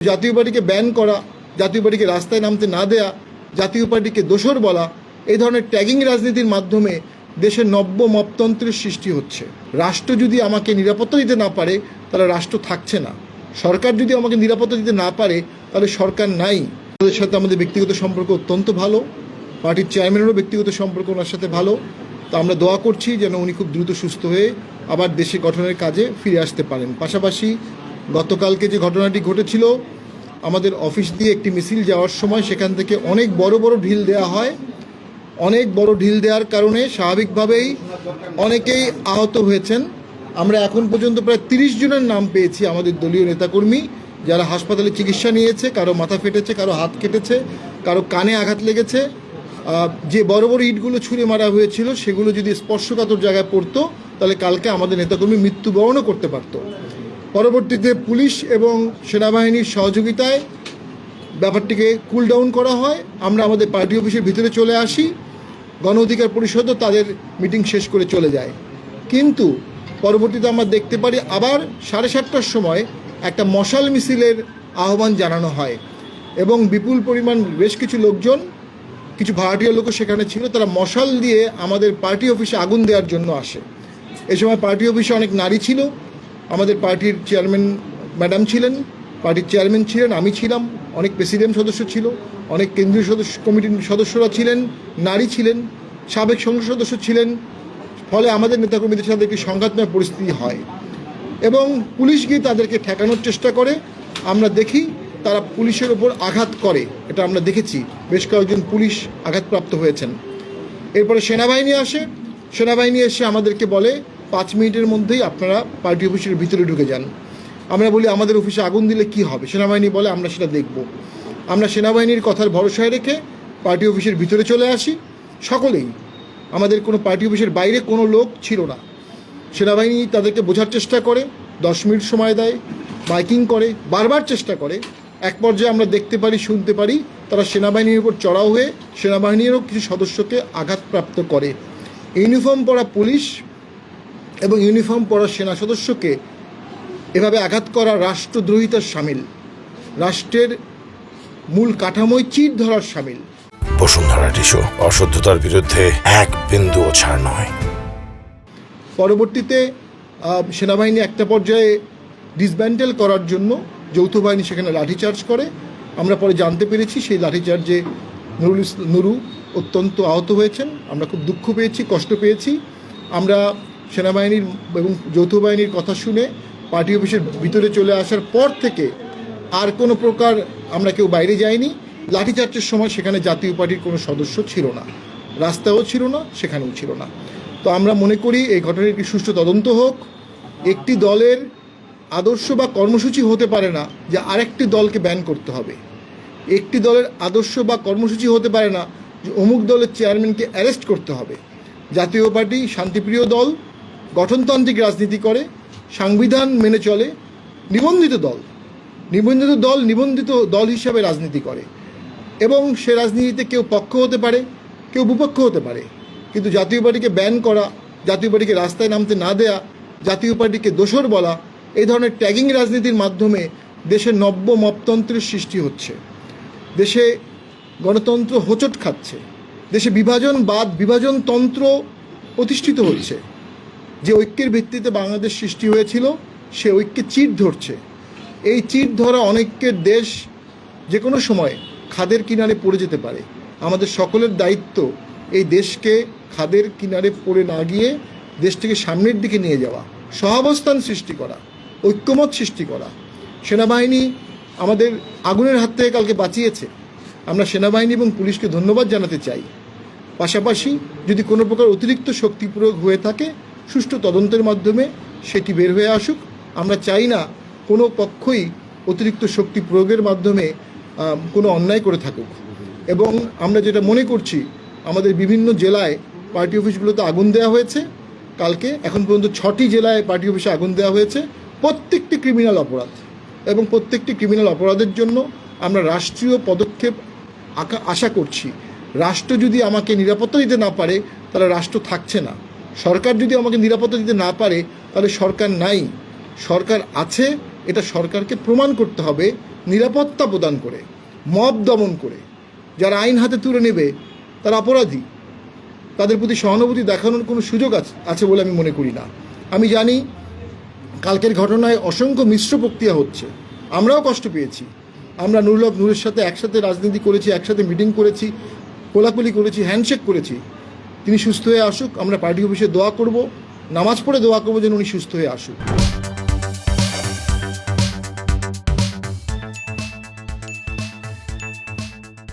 জাতীয় পার্টিকে ব্যান করা, জাতীয় পার্টিকে রাস্তায় নামতে না দেয়া, জাতীয় পার্টিকে দোসর বলা, এই ধরনের ট্যাগিং রাজনীতির মাধ্যমে দেশের নব্য মপতন্ত্রের সৃষ্টি হচ্ছে। রাষ্ট্র যদি আমাকে নিরাপত্তা দিতে না পারে তাহলে রাষ্ট্র থাকছে না। সরকার যদি আমাকে নিরাপত্তা দিতে না পারে তাহলে সরকার নাই। ওদের সাথে আমাদের ব্যক্তিগত সম্পর্ক অত্যন্ত ভালো, পার্টির চেয়ারম্যানেরও ব্যক্তিগত সম্পর্ক ওনার সাথে ভালো। তো আমরা দোয়া করছি যেন উনি খুব দ্রুত সুস্থ হয়ে আবার দেশে গঠনের কাজে ফিরে আসতে পারেন। পাশাপাশি গতকালকে যে ঘটনাটি ঘটেছিল, আমাদের অফিস দিয়ে একটি মিছিল যাওয়ার সময় সেখান থেকে অনেক বড় বড় ঢিল দেওয়া হয়। অনেক বড় ঢিল দেওয়ার কারণে স্বাভাবিকভাবেই অনেকেই আহত হয়েছেন। আমরা এখন পর্যন্ত প্রায় 30 জনের নাম পেয়েছি আমাদের দলীয় নেতাকর্মী যারা হাসপাতালে চিকিৎসা নিয়েছে। কারো মাথা ফেটেছে, কারো হাত কেটেছে, কারো কানে আঘাত লেগেছে। যে বড় বড় ইটগুলো ছুঁড়ে মারা হয়েছিল সেগুলো যদি স্পর্শকাতর জায়গায় পড়তো তাহলে কালকে আমাদের নেতাকর্মী মৃত্যুবরণও করতে পারত। পরবর্তীতে পুলিশ এবং সেনাবাহিনীর সহযোগিতায় ব্যাপারটিকে কুল ডাউন করা হয়। আমরা আমাদের পার্টি অফিসের ভিতরে চলে আসি, গণ অধিকার পরিষদও তাদের মিটিং শেষ করে চলে যায়। কিন্তু পরবর্তীতে আমরা দেখতে পারি আবার 7:30টার সময় একটা মশাল মিছিলের আহ্বান জানানো হয় এবং বিপুল পরিমাণ বেশ কিছু লোকজন, কিছু ভাড়াটিয়া লোকও সেখানে ছিল। তারা মশাল দিয়ে আমাদের পার্টি অফিসে আগুন দেওয়ার জন্য আসে। এই সময় পার্টি অফিসে অনেক নারী ছিল, আমাদের পার্টির চেয়ারম্যান ম্যাডাম ছিলেন, পার্টির চেয়ারম্যান ছিলেন, আমি ছিলাম, অনেক প্রেসিডেন্ট সদস্য ছিল, অনেক কেন্দ্রীয় কমিটির সদস্যরা ছিলেন, নারী ছিলেন, সাবেক সংসদ সদস্য ছিলেন। ফলে আমাদের নেতাকর্মীদের সাথে একটি সংঘাতময় পরিস্থিতি হয় এবং পুলিশ গিয়ে তাদেরকে ঠেকানোর চেষ্টা করে। আমরা দেখি তারা পুলিশের ওপর আঘাত করে, এটা আমরা দেখেছি, বেশ কয়েকজন পুলিশ আঘাতপ্রাপ্ত হয়েছেন। এরপরে সেনাবাহিনী আসে, সেনাবাহিনী এসে আমাদেরকে বলে 5 মিনিটের মধ্যেই আপনারা পার্টি অফিসের ভিতরে ঢুকে যান। আমরা বলি আমাদের অফিসে আগুন দিলে কি হবে? সেনাবাহিনী বলে আমরা সেটা দেখব। আমরা সেনাবাহিনীর কথার ভরসায় রেখে পার্টি অফিসের ভিতরে চলে আসি সকলেই। আমাদের কোনো পার্টি অফিসের বাইরে কোনো লোক ছিল না। সেনাবাহিনী তাদেরকে বোঝার চেষ্টা করে, 10 মিনিট সময় দেয়, মাইকিং করে, বারবার চেষ্টা করে। এক পর্যায়ে আমরা দেখতে পারি, শুনতে পারি তারা সেনাবাহিনীর উপর চড়াও হয়ে সেনাবাহিনীরও কিছু সদস্যকে আঘাতপ্রাপ্ত করে। ইউনিফর্ম পরা পুলিশ এবং ইউনিফর্ম পরা সেনা সদস্যকে এভাবে আঘাত করা রাষ্ট্রদ্রোহিতার সামিল, রাষ্ট্রের মূল কাঠামোয় চির ধরার সামিল। বসুন্ধরা টিস্যু, অশুদ্ধতার বিরুদ্ধে এক বিন্দুও ছাড় নয়। পরবর্তীতে সেনাবাহিনী একটা পর্যায়ে ডিসব্যান্ডেল করার জন্য যৌথ বাহিনী সেখানে লাঠিচার্জ করে। আমরা পরে জানতে পেরেছি সেই লাঠিচার্জে নুরু অত্যন্ত আহত হয়েছেন। আমরা খুব দুঃখ পেয়েছি, কষ্ট পেয়েছি। আমরা সেনাবাহিনীর এবং যৌথ বাহিনীর কথা শুনে পার্টি অফিসের ভিতরে চলে আসার পর থেকে আর কোনো প্রকার আমরা কেউ বাইরে যাইনি। লাঠিচার্জের সময় সেখানে জাতীয় পার্টির কোনো সদস্য ছিল না, রাস্তাও ছিল না, সেখানেও ছিল না। তো আমরা মনে করি এই ঘটনার একটি সুষ্ঠু তদন্ত হোক। একটি দলের আদর্শ বা কর্মসূচি হতে পারে না যে আরেকটি দলকে ব্যান করতে হবে। একটি দলের আদর্শ বা কর্মসূচি হতে পারে না যে অমুক দলের চেয়ারম্যানকে অ্যারেস্ট করতে হবে। জাতীয় পার্টি শান্তিপ্রিয় দল, গঠনতান্ত্রিক রাজনীতি করে, সংবিধান মেনে চলে, নিবন্ধিত দল হিসাবে রাজনীতি করে এবং সে রাজনীতিতে কেউ পক্ষ হতে পারে, কেউ বিপক্ষ হতে পারে। কিন্তু জাতীয় পার্টিকে ব্যান করা, জাতীয় পার্টিকে রাস্তায় নামতে না দেয়া, জাতীয় পার্টিকে দোসর বলা, এই ধরনের ট্যাগিং রাজনীতির মাধ্যমে দেশের নব্য মপতন্ত্রের সৃষ্টি হচ্ছে। দেশে গণতন্ত্র হোঁচট খাচ্ছে, দেশে বিভাজনতন্ত্র প্রতিষ্ঠিত হচ্ছে। যে ঐক্যের ভিত্তিতে বাংলাদেশ সৃষ্টি হয়েছিল সে ঐক্যে চির ধরছে। এই চির ধরা অনৈক্যের দেশ যে কোনো সময় খাদের কিনারে পড়ে যেতে পারে। আমাদের সকলের দায়িত্ব এই দেশকে খাদের কিনারে পড়ে না গিয়ে দেশটিকে সামনের দিকে নিয়ে যাওয়া, সহাবস্থান সৃষ্টি করা, ঐক্যমত সৃষ্টি করা। সেনাবাহিনী আমাদের আগুনের হাত থেকে কালকে বাঁচিয়েছে। আমরা সেনাবাহিনী এবং পুলিশকে ধন্যবাদ জানাতে চাই। পাশাপাশি যদি কোনো প্রকার অতিরিক্ত শক্তি প্রয়োগ হয়ে থাকে সুষ্ঠু তদন্তের মাধ্যমে সেটি বের হয়ে আসুক। আমরা চাই না কোনো পক্ষই অতিরিক্ত শক্তি প্রয়োগের মাধ্যমে কোনো অন্যায় করে থাকুক। এবং আমরা যেটা মনে করছি, আমাদের বিভিন্ন জেলায় পার্টি অফিসগুলোতে আগুন দেওয়া হয়েছে। কালকে এখন পর্যন্ত 6টি জেলায় পার্টি অফিসে আগুন দেওয়া হয়েছে। প্রত্যেকটি ক্রিমিনাল অপরাধ এবং প্রত্যেকটি ক্রিমিনাল অপরাধের জন্য আমরা রাষ্ট্রীয় পদক্ষেপ আশা করছি। রাষ্ট্র যদি আমাকে নিরাপত্তা দিতে না পারে তাহলে রাষ্ট্র থাকছে না। সরকার যদি আমাকে নিরাপত্তা দিতে না পারে তাহলে সরকার নাই। সরকার আছে, এটা সরকারকে প্রমাণ করতে হবে নিরাপত্তা প্রদান করে, মব দমন করে যারা আইন হাতে তুলে নেবে তারা অপরাধী, তাদের প্রতি সহানুভূতি দেখানোর কোনো সুযোগ আছে বলে আমি মনে করি না। আমি জানি কালকের ঘটনায় অসংখ্য মিশ্র প্রক্রিয়া হচ্ছে, আমরাও কষ্ট পেয়েছি। আমরা নুরুল হক নূরের সাথে একসাথে রাজনীতি করেছি, একসাথে মিটিং করেছি, কোলাকুলি করেছি, হ্যান্ডশেক করেছি। তিনি সুস্থ হয়ে আসুক, আমরা পার্টি অফিসে দোয়া করব, নামাজ পড়ে দোয়া করবো যেন উনি সুস্থ হয়ে আসুক।